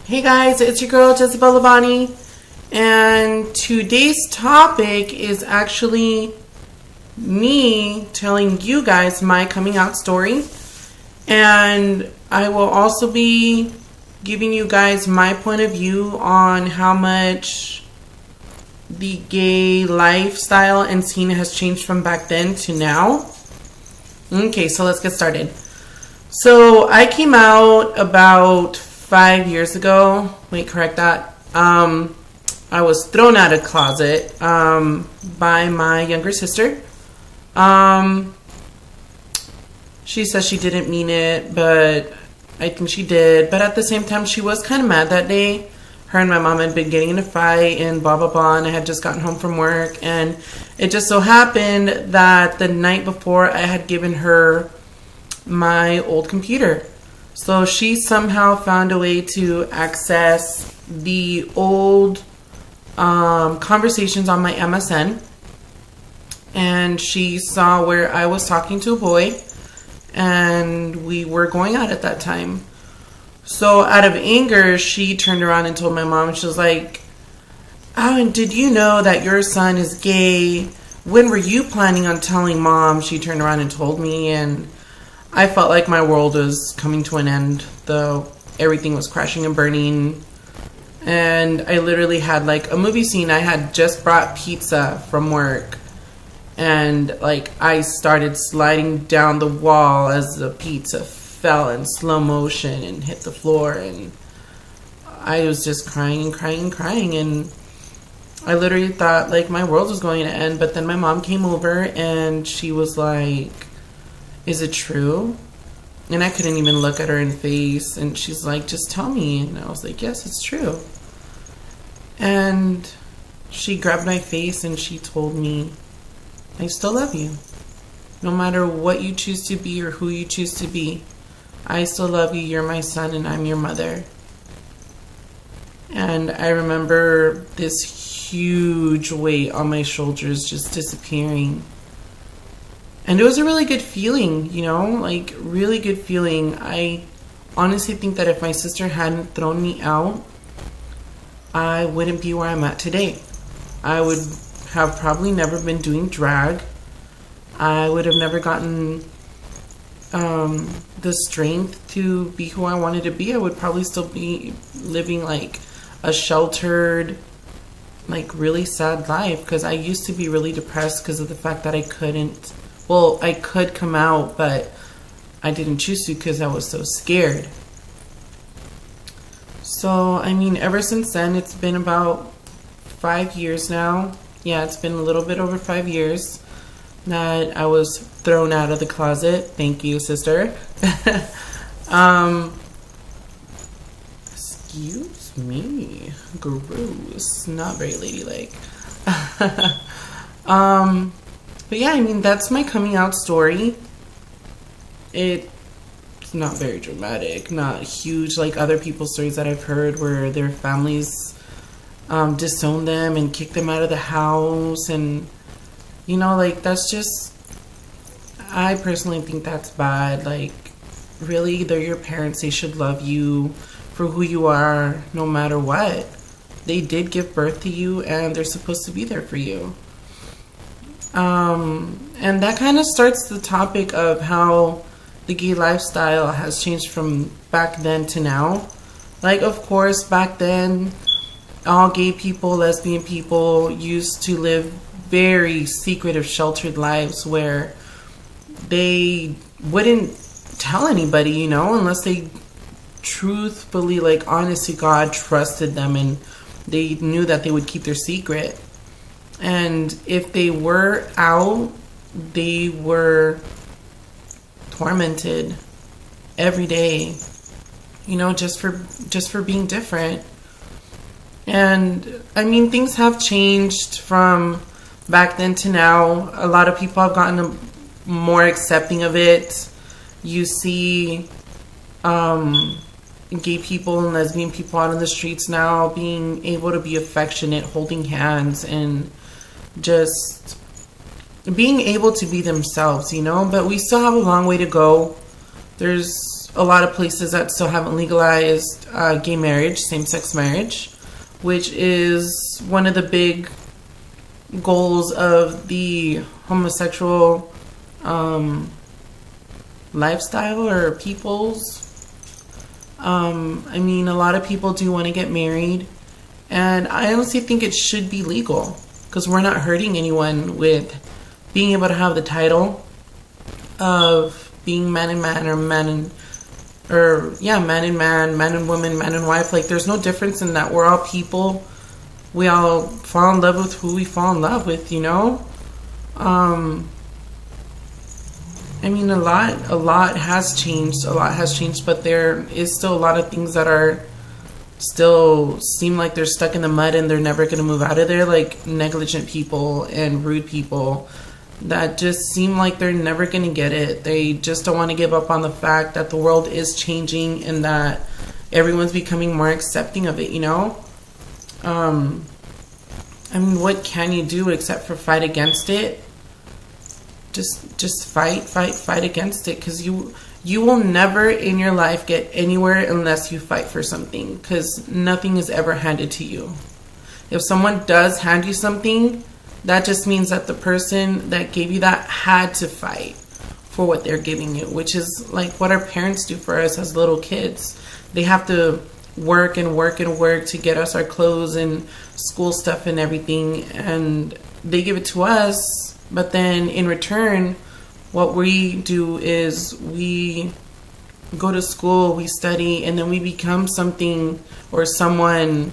Hey guys, it's your girl Jezebel Lavani, and today's topic is actually me telling you guys my coming out story, and I will also be giving you guys my point of view on how much the gay lifestyle and scene has changed from back then to now. Okay, so let's get started. So I came out about 5 years ago. Wait, correct that. I was thrown out of the closet by my younger sister. She says she didn't mean it, but I think she did. But at the same time, she was kind of mad that day. Her and my mom had been getting in a fight and blah, blah, blah. And I had just gotten home from work. And it just so happened that the night before I had given her my old computer. So she somehow found a way to access the old conversations on my MSN. And she saw where I was talking to a boy. And we were going out at that time. So out of anger, she turned around and told my mom. She was like, "Oh, and did you know that your son is gay? When were you planning on telling mom?" She turned around and told me, and I felt like my world was coming to an end, though everything was crashing and burning. And I literally had like a movie scene. I had just brought pizza from work, and like I started sliding down the wall as the pizza fell in slow motion and hit the floor, and I was just crying and crying and crying, and I literally thought like my world was going to end. But then my mom came over and she was like, "Is it true?" And I couldn't even look at her in the face, and she's like, "Just tell me." And I was like, "Yes, it's true." And she grabbed my face and she told me, "I still love you. No matter what you choose to be or who you choose to be, I still love you. You're my son and I'm your mother." And I remember this huge weight on my shoulders just disappearing. And it was a really good feeling, you know, like really good feeling. I honestly think that if my sister hadn't thrown me out, I wouldn't be where I'm at today. I would have probably never been doing drag. I would have never gotten the strength to be who I wanted to be. I would probably still be living like a sheltered, like really sad life, because I used to be really depressed because of the fact that I could come out, but I didn't choose to because I was so scared. So, I mean, ever since then, it's been about 5 years now. Yeah, it's been a little bit over 5 years that I was thrown out of the closet. Thank you, sister. Excuse me. Gross. Not very ladylike. But yeah, I mean, that's my coming out story. It's not very dramatic, not huge like other people's stories that I've heard where their families disown them and kick them out of the house. And, you know, like, that's just, I personally think that's bad. Like, really, they're your parents. They should love you for who you are no matter what. They did give birth to you and they're supposed to be there for you. And that kind of starts the topic of how the gay lifestyle has changed from back then to now. Like, of course, back then, all gay people, lesbian people used to live very secretive, sheltered lives where they wouldn't tell anybody, you know, unless they truthfully, like, honest to God, trusted them and they knew that they would keep their secret. And if they were out, they were tormented every day, you know, just for being different. And I mean, things have changed from back then to now. A lot of people have gotten more accepting of it. You see gay people and lesbian people out in the streets now being able to be affectionate, holding hands, and just being able to be themselves, you know. But we still have a long way to go. There's a lot of places that still haven't legalized gay marriage, same-sex marriage, which is one of the big goals of the homosexual lifestyle or peoples. I mean, a lot of people do want to get married, and I honestly think it should be legal because we're not hurting anyone with being able to have the title of being man and man, or man and man and man, man and woman, man and wife. Like, there's no difference in that. We're all people. We all fall in love with who we fall in love with, you know? I mean, a lot has changed. A lot has changed, but there is still a lot of things that are still seem like they're stuck in the mud and they're never going to move out of there. Like negligent people and rude people that just seem like they're never going to get it. They just don't want to give up on the fact that the world is changing and that everyone's becoming more accepting of it, you know? I mean, what can you do except for fight against it? Just fight against it, because you will never in your life get anywhere unless you fight for something, because nothing is ever handed to you. If someone does hand you something, that just means that the person that gave you that had to fight for what they're giving you, which is like what our parents do for us as little kids. They have to work and work and work to get us our clothes and school stuff and everything, and they give it to us. But then in return, what we do is we go to school, we study, and then we become something or someone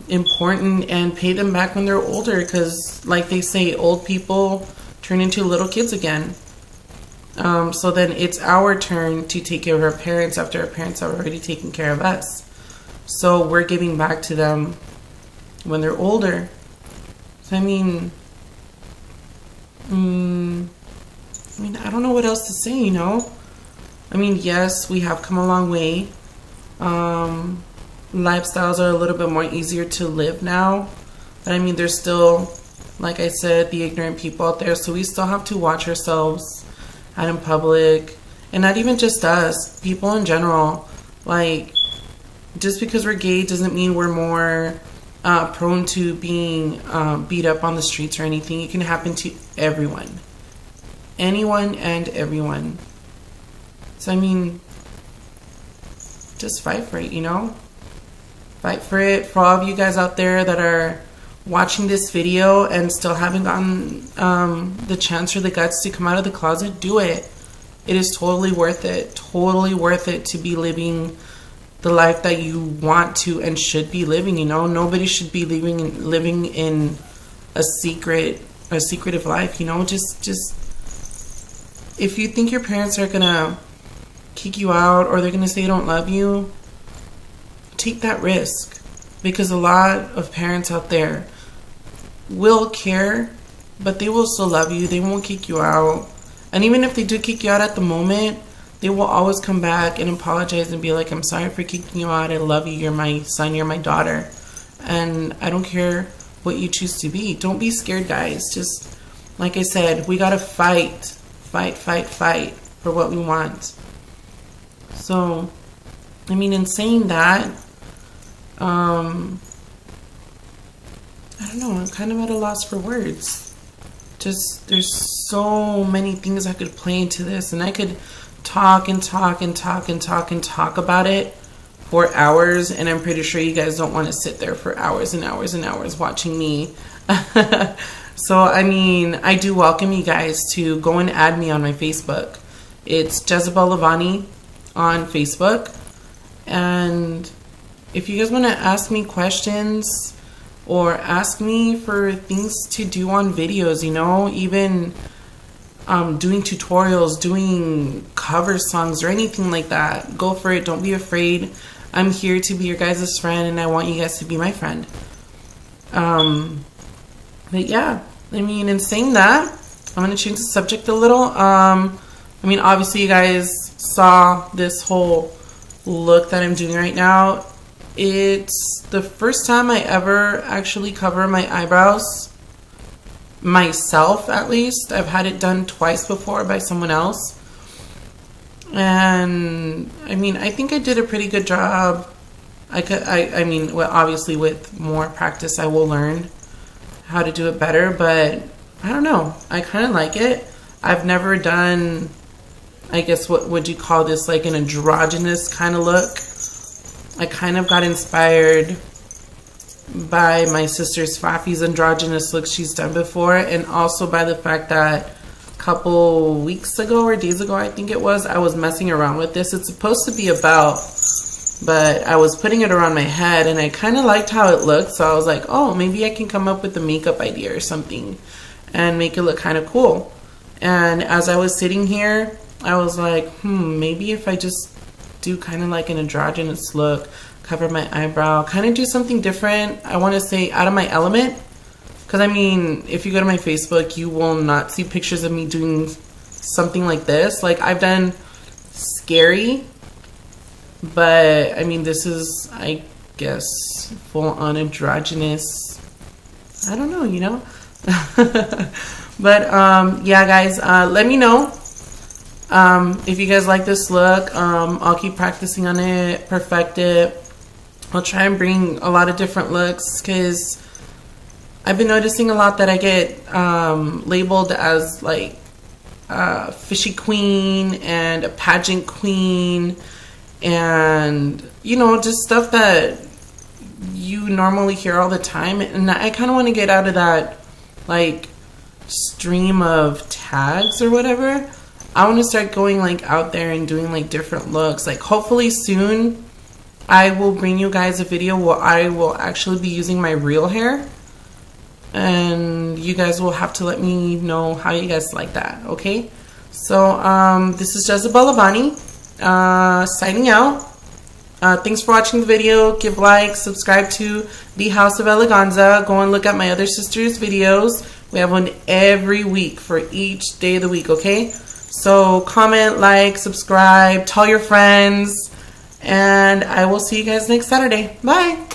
important and pay them back when they're older, because like they say, old people turn into little kids again. So then it's our turn to take care of our parents after our parents have already taken care of us. So we're giving back to them when they're older. So I mean, I don't know what else to say, you know? I mean, yes, we have come a long way. Lifestyles are a little bit more easier to live now. But I mean, there's still, like I said, the ignorant people out there. So we still have to watch ourselves out in public. And not even just us, people in general. Like, just because we're gay doesn't mean we're more prone to being beat up on the streets or anything. It can happen to everyone. Anyone and everyone. So I mean, just fight for it, you know? Fight for it. For all of you guys out there that are watching this video and still haven't gotten the chance or the guts to come out of the closet, do it. It is totally worth it. Totally worth it to be living the life that you want to and should be living, you know? Nobody should be living in a secretive life, you know? Just if you think your parents are gonna kick you out or they're gonna say they don't love you, take that risk, because a lot of parents out there will care, but they will still love you. They won't kick you out. And even if they do kick you out at the moment, they will always come back and apologize and be like, I'm sorry for kicking you out. I love you. You're my son. You're my daughter. And I don't care what you choose to be. Don't be scared, guys. Just, like I said, we got to fight for what we want. So, I mean, in saying that, I don't know. I'm kind of at a loss for words. Just, there's so many things I could play into this, and I could talk about it for hours, and I'm pretty sure you guys don't want to sit there for hours and hours and hours watching me. So I mean, I do welcome you guys to go and add me on my Facebook. It's Jezebel Lavani on Facebook, and if you guys want to ask me questions or ask me for things to do on videos, you know, even doing tutorials, doing cover songs or anything like that, go for it. Don't be afraid. I'm here to be your guys' friend, and I want you guys to be my friend. But yeah, I mean, in saying that, I'm going to change the subject a little. I mean, obviously you guys saw this whole look that I'm doing right now. It's the first time I ever actually cover my eyebrows myself, at least. I've had it done twice before by someone else. And I mean, I think I did a pretty good job. I mean, well, obviously with more practice I will learn how to do it better, but I don't know, I kind of like it. I've never done, I guess, what would you call this, like an androgynous kind of look. I kind of got inspired by my sister's Fafi's androgynous look she's done before, and also by the fact that a couple weeks ago or days ago, I think it was, I was messing around with this. It's supposed to be a belt, but I was putting it around my head and I kind of liked how it looked, so I was like, oh, maybe I can come up with a makeup idea or something and make it look kind of cool. And as I was sitting here, I was like, maybe if I just do kind of like an androgynous look, cover my eyebrow, kind of do something different. I want to say out of my element, because I mean, if you go to my Facebook, you will not see pictures of me doing something like this. Like, I've done scary, but I mean, this is, I guess, full on androgynous. I don't know, you know. But yeah, guys, let me know if you guys like this look. I'll keep practicing on it, perfect it. I'll try and bring a lot of different looks, because I've been noticing a lot that I get labeled as like a fishy queen and a pageant queen, and you know, just stuff that you normally hear all the time. And I kind of want to get out of that like stream of tags or whatever. I want to start going like out there and doing like different looks. Like, hopefully soon I will bring you guys a video where I will actually be using my real hair, and you guys will have to let me know how you guys like that, okay? So this is Jezebel Abani signing out. Thanks for watching the video. Give like, subscribe to the House of Eleganza. Go and look at my other sister's videos. We have one every week for each day of the week, okay? So comment, like, subscribe, tell your friends, and I will see you guys next Saturday. Bye!